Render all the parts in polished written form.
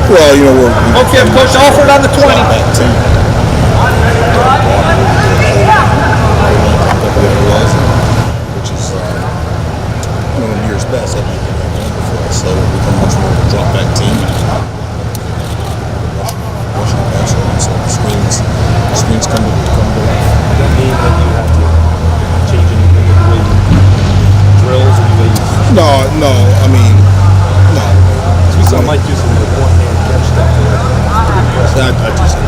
Well, Okay, Coach Alford on the 20. Which is, in years past, that we've been before. So we've become much more of a drop back team. Rushing the passer, so the screens come to life. Does that mean that you have to change anything in the way you drills or the way you? No. I mean, no. We still might do some one hand catch stuff. I do say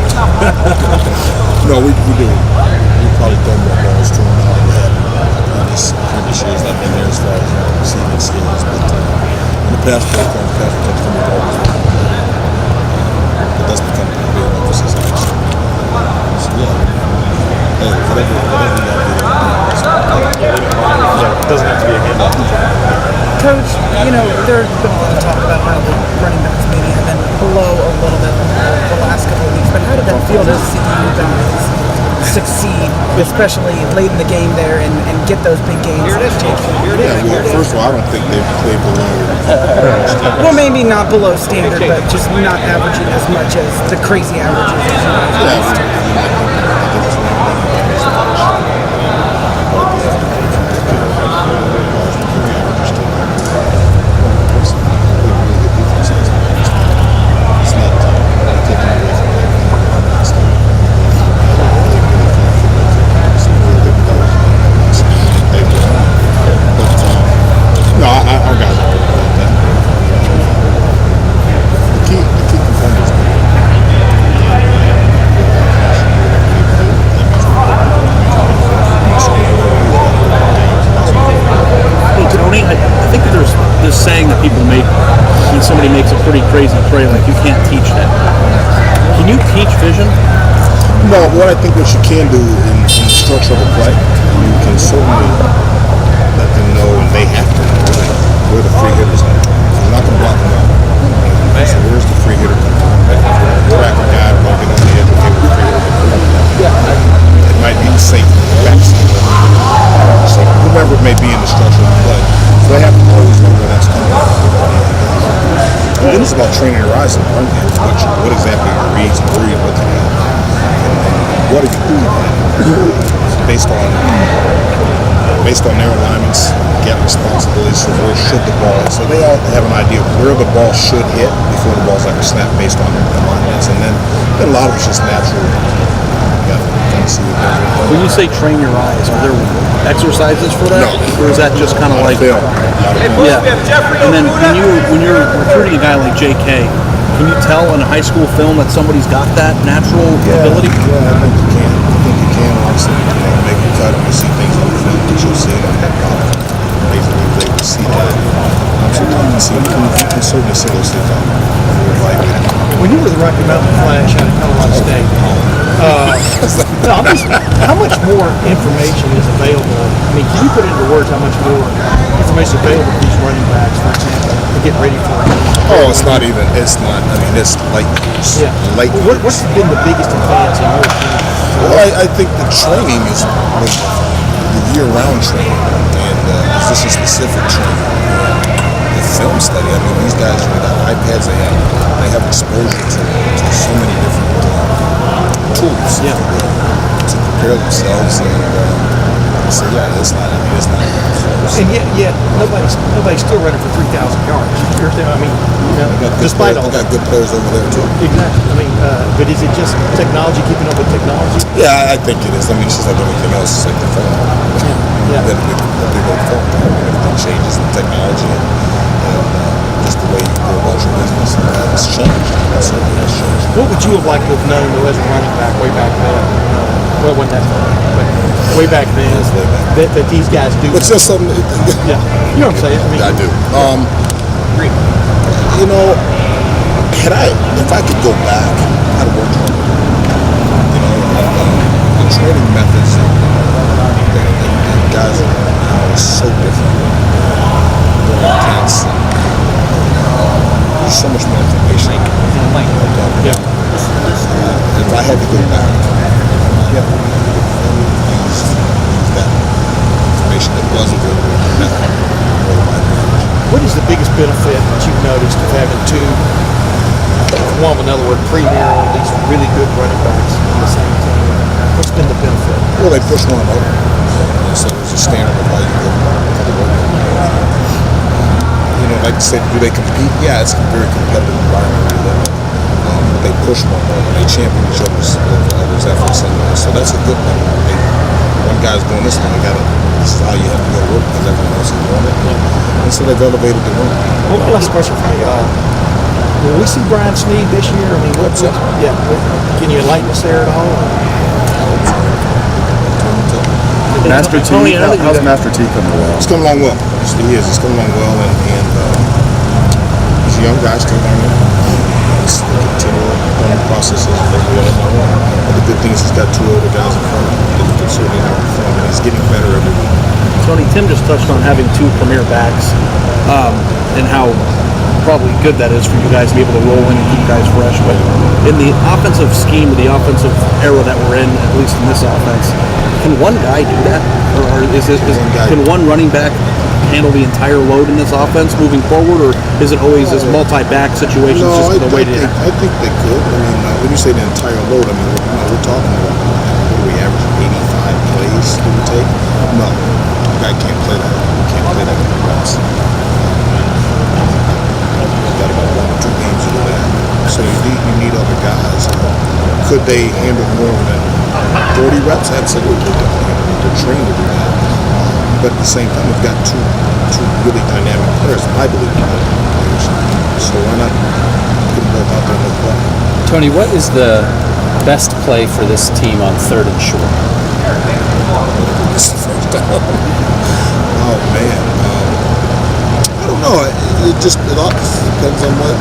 no, we do. We probably throw more balls to him now than we have previous years I've been there as far as receiving skills. But in the past, pass protection from the always been. But that's become a big emphasis actually. So yeah. Hey, whatever we got to do. Yeah, it doesn't have to be a handoff. Coach, there's been a lot of talk about how the running backs maybe have been below a little bit the last couple of weeks, but how did that feel to see you guys succeed, especially late in the game there, and get those big games? First of all, I don't think they've played below. Well, maybe not below standard, but just not averaging as much as the crazy averages. Somebody makes a pretty crazy play, like you can't teach that. Can you teach vision? No, what you can do in the structure of a play, you can certainly let them know, and they have to know where the free hitters are. So you're not going to block them out. So where's the free hitter coming from? Crack a guy walking on the edge, okay, the free hitter. It might be the safe backseat. So whoever it may be in the structure of the play, so they have to always know where that's coming from. And then it's about training your eyes and run games. What exactly are your reads and where you're looking at? And what are you doing based on their alignments, get responsibilities for where should the ball. So they all have an idea of where the ball should hit before the ball's ever snapped based on their alignments. And then a lot of it's just natural. You got to kind of see what they're doing. When you say train your eyes, are there exercises for that? No. Or is that just kind of like film? Yeah. And then when you're recruiting a guy like JK, can you tell in a high school film that somebody's got that natural ability? Yeah, I think you can. Obviously, make a cut and see things on the film that you'll see it on that product. Basically, they will see that. You can certainly see those things on When you were the Rocky Mountain Flash out of Colorado State, how much more information is available? I mean, can you put into words how much more information is available for these running backs, for example, to get ready for it? It's not. I mean, it's light years. Yeah. Light years. What's been the biggest advance in your opinion? Well, I think the training is the year-round training and position-specific training. The film study. I mean, these guys, they got iPads. They have exposure to so many different tools to prepare themselves. And so it's not. And yet nobody's still running for 3,000 yards. I mean, despite all they that. got good players over there too. Exactly. I mean, but is it just technology keeping up with technology? Yeah, I think it is. I mean, it's just like everything else. It's like the phone. Yeah. The big old phone. Everything changes with technology and just the way you go about your business. It's changed. It certainly has changed. What would you have liked to have known as a running back way back then? Well, when that, but way back then, that these guys do. It's just something. Yeah, you know what I'm saying. I mean, I do. If I could go back, I'd have worked harder. The training methods and guys are so different, more intense. There's so much more information. If I had to go back, use that information that was available in the method. What is the biggest benefit that you've noticed of having two one, in other words, premier, these really good running backs on the same team? What's been the benefit? Well, they push one another. So there's a standard of how you go to the work. Like you said, do they compete? Yeah, it's a very competitive environment. They push one another. They champion each other's efforts. And so that's a good thing. One guy's doing this one, this is how you have to go to work because everyone else is doing it. And so they've elevated the room. One last question for you. Will we see Brian Snead this year? I mean, what's up? Yeah. Can you enlighten us there at all? Master T, Tony, how's Master T coming along? It's coming along well. He is. It's coming along well, and he's a young guy still learning. It's a continual learning process. The good thing is he's got two older guys in front of him that he can certainly learn from, and he's getting better every week. Tony, Tim just touched on having two premier backs and how probably good that is for you guys to be able to roll in and keep guys fresh. But in the offensive scheme, the offensive era that we're in, at least in this offense, can one guy do that? Or can one running back handle the entire load in this offense moving forward? Or is it always this multi-back situation just the way to I think they could. I mean, when you say the entire load, I mean, we're talking about, what do we average, 85 plays do we take? No, a guy can't play that. You can't play that many reps. Got about 1 or 2 games to do that. So you need other guys. Could they handle more than 30 reps? Absolutely. They're trained to do that. But at the same time, we've got two really dynamic players. I believe dynamic players. So why not put them both out there and play? Tony, what is the best play for this team on 3rd and short? This is the first time. Oh man. I don't know. It all depends on what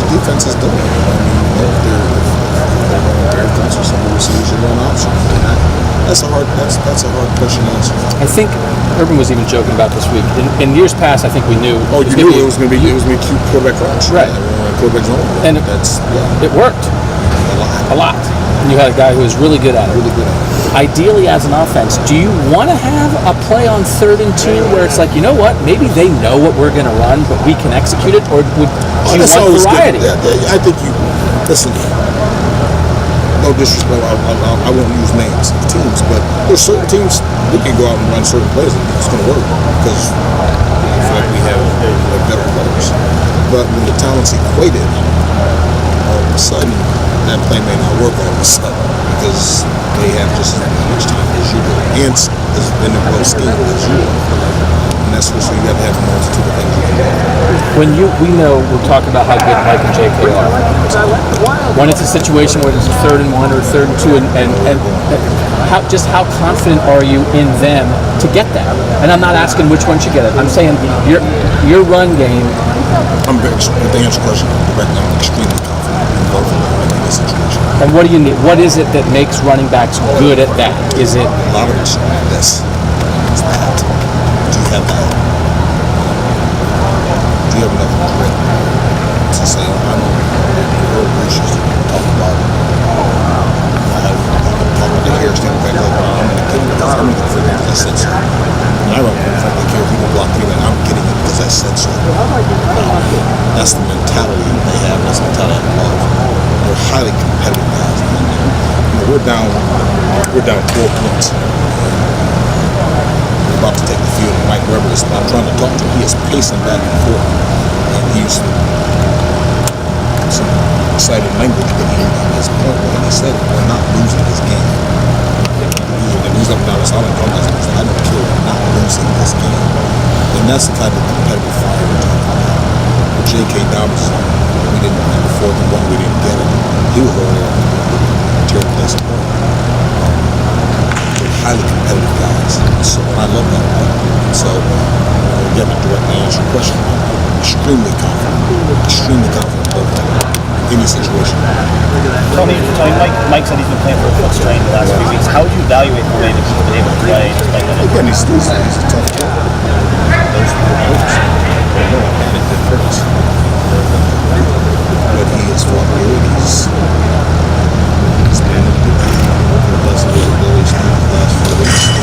the defense is doing. I mean, if they're running bare fronts or something, we'll see you run options. That's a hard question to answer. I think Urban was even joking about this week. In years past, I think we knew. Oh, you knew it was going to be cute quarterback runs. Right. Quarterback zone. And it worked. A lot. And you had a guy who was really good at it. Ideally, as an offense, do you want to have a play on 3rd and 2 where it's like, you know what, maybe they know what we're going to run, but we can execute it, or do you want variety? I think listen, no disrespect, I won't use names of teams, but there's certain teams, we can go out and run certain plays and it's going to work because I feel like we have better players. But when the talent's equated, all of a sudden, that play may not work all of a sudden because they have just as much time as you do and as in the close scheme as you do. And that's what you got to have a multitude of things you can do. We know we're talking about how good Mike and JK are. When it's a situation where there's a 3rd and 1 or 3rd and 2, and how confident are you in them to get that? And I'm not asking which one should get it. I'm saying your run game. I'm very sure. To answer your question directly, I'm extremely confident in both of them in this situation. And what do you need? What is it that makes running backs good at that? Is it a lot of it's this? It's that. Do you have that? Do you have enough grit to say, I know Earl Bush used to talk about talk with the hair standing back up. I'm going to get it because I'm going to figure it because I said so. And I don't frankly care if people block anything. I'm getting it because I said so. That's the mentality they have. That's the mentality I love. They're highly competitive guys. We're down 4 points. We're about to take the field. Mike Weber is, I'm trying to talk to him. He is pacing back and forth. And he used some excited language, but his point when he said it, we're not losing this game. He's up and down the solid numbers. I don't care. We're not losing this game. And that's the type of competitive fire we're talking about. With J.K. Dobbins, we didn't have the 4th and 1, we didn't get it. He was over there tearing the place apart. They're highly competitive guys. So I love that about them. So again, to directly answer your question, I'm extremely confident of any situation. Tony, Mike said he's been playing for a foot strain the last few weeks. How would you evaluate the way that he's been able to play despite that? Again, he's a tough player. Those are the hurts. And it hurts. But he is fought good. He's been a good guy. The best of his abilities in the last 4 weeks.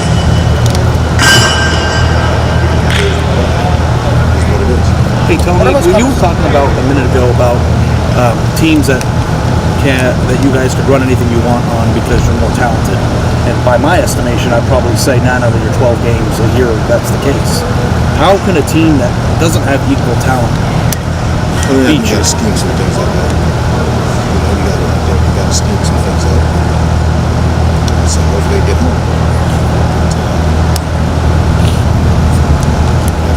Hey Tony, you were talking about a minute ago about teams that you guys could run anything you want on because you're more talented. And by my estimation, I'd probably say 9 out of your 12 games a year that's the case. How can a team that doesn't have equal talent You beat you? got to scheme some things up. You got to scheme some things up. So hopefully they get home.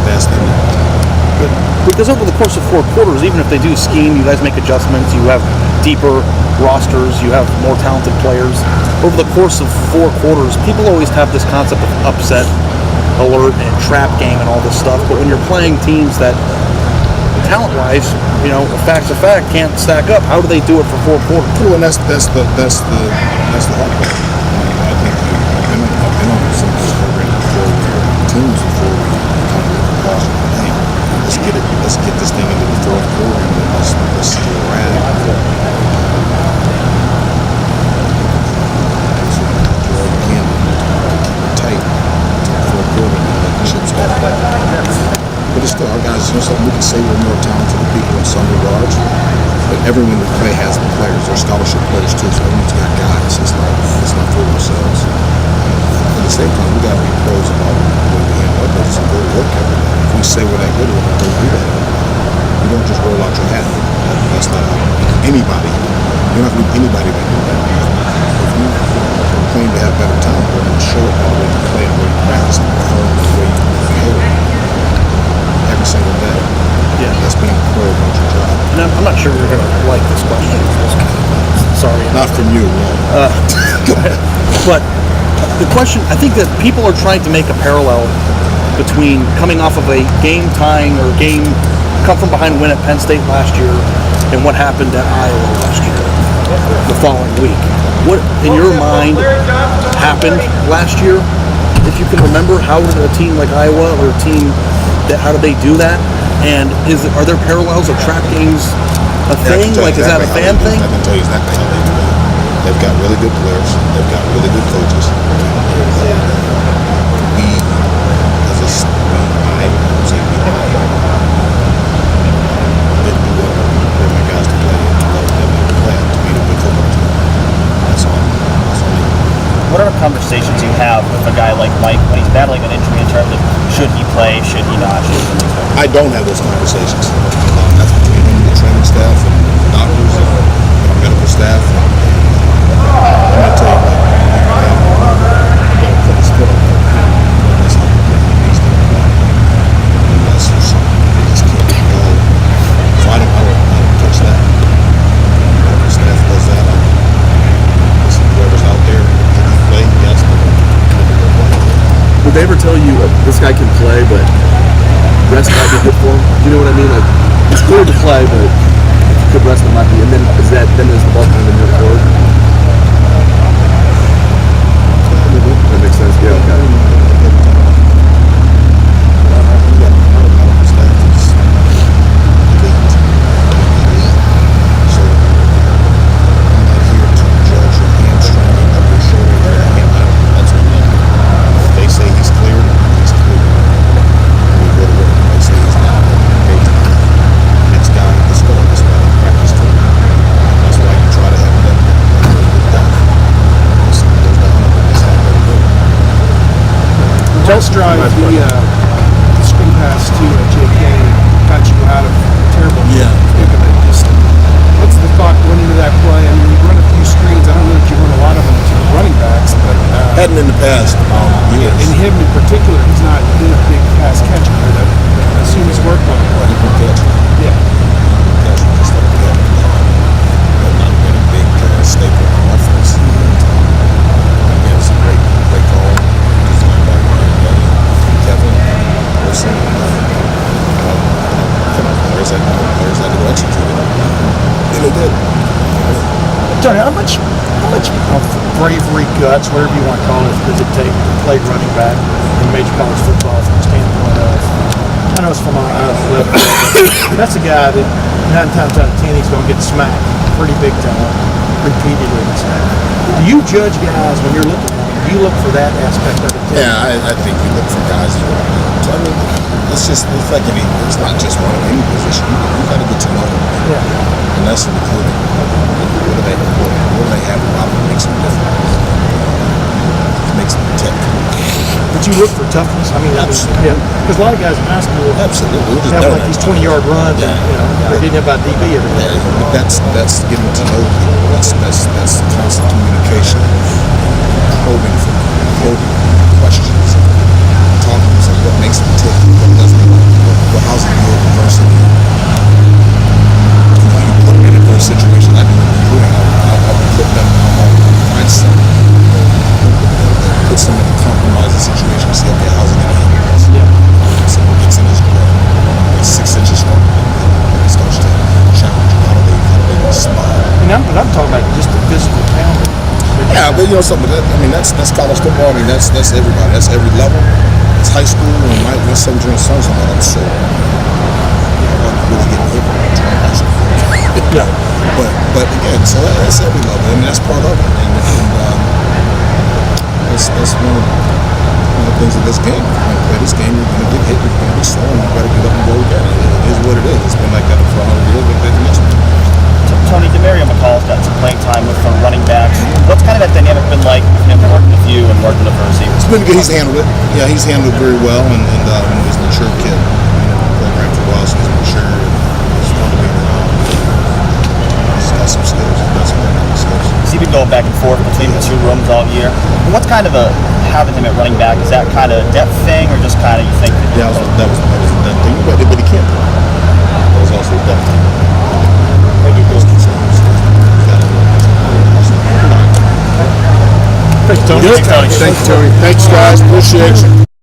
That's the Because over the course of 4 quarters, even if they do scheme, you guys make adjustments, you have deeper rosters, you have more talented players. Over the course of 4 quarters, people always have this concept of upset alert and trap game and all this stuff. But when you're playing teams that, talent-wise, fact's a fact, can't stack up, how do they do it for 4 quarters? Well, and that's the hard part. I think I've been on some of those programs before, where teams before we come to the call, hey, let's get this thing into the 4th quarter and let's see where we're at. Tight to the 4th quarter and let the chips fall. But it's still our guys. We can say we're more talented people in some regards, but everyone we play has the players. They're scholarship players too, so everyone's got guys. It's not for themselves. At the same time, we got to be pros about the way we handle it. But it's a good work every day. If we say we're that good, we're going to go do that. You don't just roll out your hat. That's not anybody. You don't have to be anybody that do that. If you claim to have better talent, we're going to show it by the way you play, the way you practice, and perform, the way you behave every single day. Yeah. That's being a pro about your job. And I'm not sure you're going to like this question. Sorry. Not from you, no. But the question, I think that people are trying to make a parallel between coming off of a game-tying or come from behind win at Penn State last year and what happened at Iowa last year, the following week. What, in your mind, happened last year? If you can remember, how did a team like Iowa or a team how did they do that? And are there parallels of trap games a thing? Like, is that a fan thing? I can tell you exactly how they do that. They've got really good players. They've got really good coaches. We, as a I would say we didn't do what for my guys to play and let them play to be a good football team. That's all. What are conversations you have with a guy like Mike when he's battling an injury in terms of should he play, should he not? I don't have those conversations. That's between him and the training staff and doctors and our medical staff. I'm going to tell you what, I'm going to put his foot on that. That's how he needs to play. And that's just something they just can't go. So I don't touch that. The staff does that. Listen, whoever's out there, can he play? Yes, but would they ever tell you this guy can play, but rest might be good for him? Do you know what I mean? Like, it's clear to play, but if you could rest, it might be. And then is the ball kind of in your court? That makes sense. Yeah. Okay. Telstra, the screen pass to JK got you out of a terrible predicament. Just what's the thought going into that play? I mean, you run a few screens. I don't know if you run a lot of them to running backs, but hadn't in the past years. In him in particular, he's not been a big pass catcher. But I assume he's worked on the play. He can catch. Yeah. Catch just like we have. But not been a big staple in our offense. Again, it's a great call. Kevin, Wilson, players that go execute it. And they did. Johnny, how much bravery, guts, whatever you want to call it, does it take to play running back in major college football from the standpoint of, I know it's from our level, but that's a guy that 9 times out of 10 he's going to get smacked pretty big time, repeatedly. Do you judge guys when you're looking at them? Do you look for that aspect of it too? Yeah, I think you look for guys that are, I mean, it's like it's not just one of any position. You got to get to know them. And that's the recruiting. What do they have about them that makes them different? Makes them tick. But you look for toughness. I mean, Absolutely. because a lot of guys in high school Absolutely. We're just have better like than these everybody. 20-yard runs, and they're getting about DB every day. Yeah, but that's getting to know people. That's constant communication, probing questions, talking to them, what makes them tick, what doesn't, how's it deal with adversity. You put them in adverse situations. I do in recruiting. I'll put them. I'll find some. Put some in a compromising situation. See, okay, how's it gonna handle this? Someone gets in his grill. It's 6 inches long. It starts to challenge you. How do they respond? But I'm talking about just the physical pounding. Yeah, but something. That's college football. That's everybody. That's every level. It's high school and my soldier and sons. I'm so really getting hit with high school. Yeah. But again, so that's every level. That's part of it. And that's one of the things of this game. When you play this game, you're going to get hit. You're going to be sore. And you got to get up and go again. It is what it is. It's been like that for 100 years. But that's Tony, Demario McCall's got some playing time with from running backs. What's kind of that dynamic been like with him working with you and working with the receivers? It's been good. He's handled it. Yeah, he's handled it very well, and he's a mature kid. Programmed for a while, so he's mature. He's fun to be around. He's got some skills. He's got some good skills. He's been going back and forth between the two rooms all year. What's kind of having him at running back? Is that kind of a depth thing, or just kind of you think? Yeah, that was a depth thing. But he can't. That was also a depth thing. Those concerns. Thanks, Tony. Good. Thank you, Tony. Thanks, guys. Appreciate you.